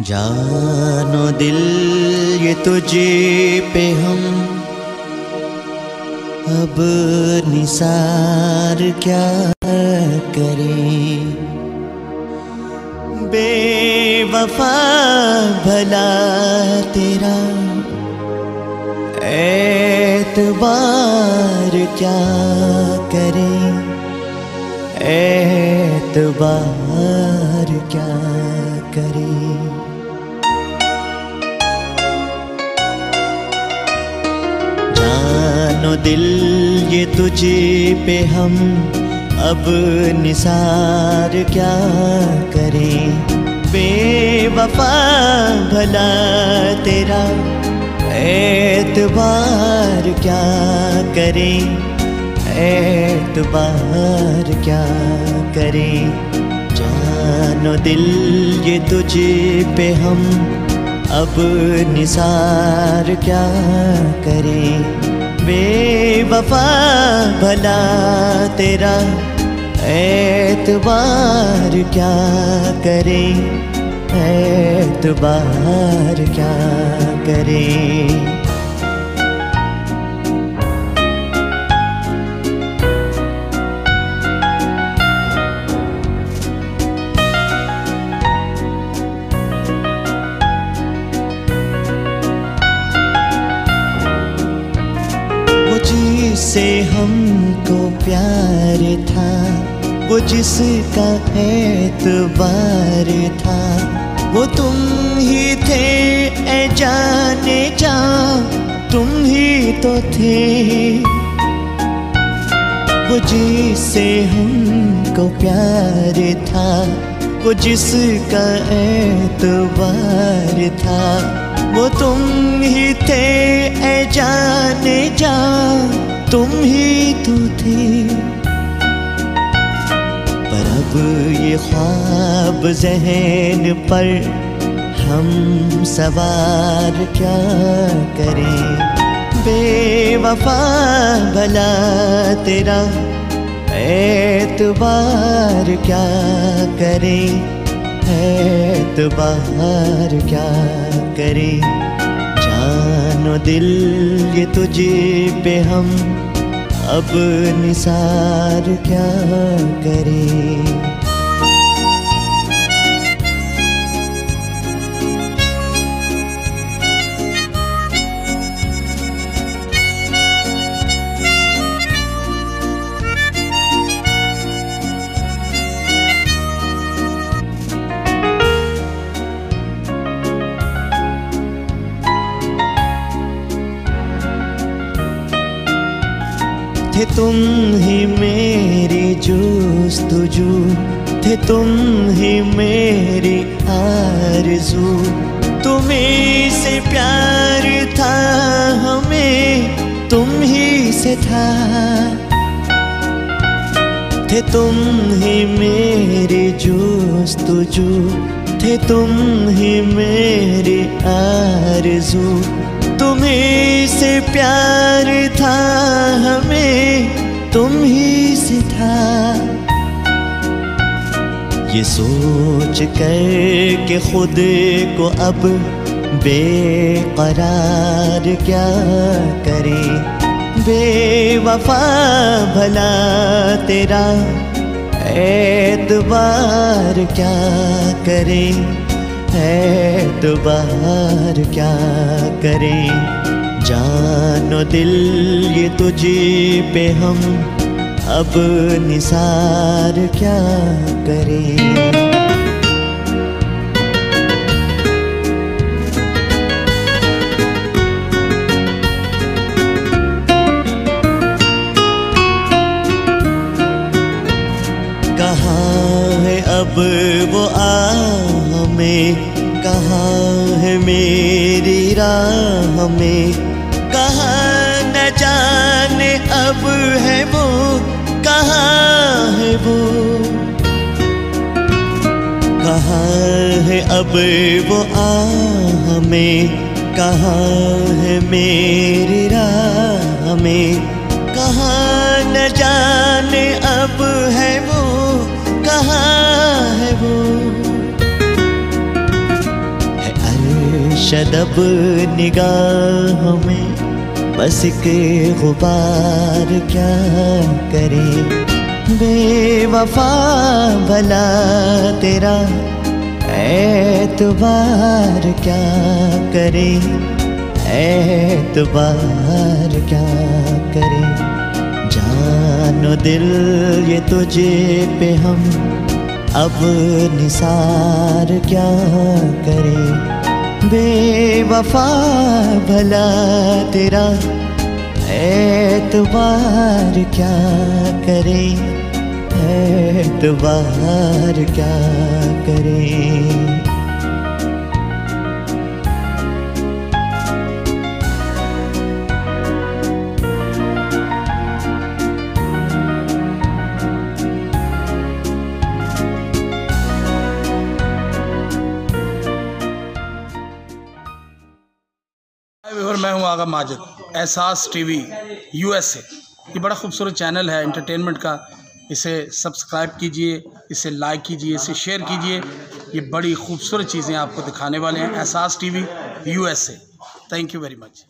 जानो दिल ये तुझे पे हम अब निसार क्या करें। बेवफा भला तेरा एतबार क्या करें, एतबार क्या करें। जानो दिल ये तुझे पे हम अब निसार क्या करें। बेवफा भला तेरा एतबार क्या करें, एतबार क्या करें। जानो दिल ये तुझे पे हम अब निसार क्या करें। बेवफा भला तेरा एतबार क्या करें, एतबार क्या करें। जिससे हमको प्यार था, वो जिसका एतबार था, वो तुम ही थे ऐ जाने जा, तुम ही तो थे। वो जिससे हमको प्यार था, वो जिसका एतबार था, वो तुम ही थे ऐ जाने जा, तुम ही तो थे। पर अब ये ख्वाब ज़हन पर हम सवार क्या करें। बेवफा भला तेरा एतबार क्या करें, एतबार क्या करें। जानो दिल ये तुझे पे हम अब निसार क्या करें। थे तुम ही मेरी जुस्तजू, थे तुम ही मेरी आरज़ू, तुम्हीं से प्यार था हमें, तुम ही से था। थे तुम ही मेरी जुस्तजू, थे तुम ही मेरी आरज़ू, तुम्हीं से प्यार था हमें, तुम ही से था। ये सोच कर के खुद को अब बेकरार क्या करें। बेवफा भला तेरा एतबार क्या करें, एतबार क्या करें। जानो दिल ये तुझे पे हम अब निसार क्या करें। कहाँ है अब वो आह में, कहाँ है मेरी राह में, कहाँ न जाने अब है वो, कहाँ है वो। कहाँ है अब वो आह में, कहाँ है मेरी राह में, कहाँ न जाने अब है वो, कहाँ है वो। शदब निगाहों में बस एक गुबार क्या करे। बेवफा भला तेरा एतबार क्या करे, एतबार क्या करे। जानो दिल ये तुझे पे हम अब निसार क्या करे। बेवफा भला तेरा एतबार क्या करे, एतबार क्या करे। मैं हूं आगा माजिद, एहसास टीवी USA। ये बड़ा खूबसूरत चैनल है एंटरटेनमेंट का। इसे सब्सक्राइब कीजिए, इसे लाइक कीजिए, इसे शेयर कीजिए। ये बड़ी खूबसूरत चीज़ें आपको दिखाने वाले हैं एहसास TV USA। Thank you very much.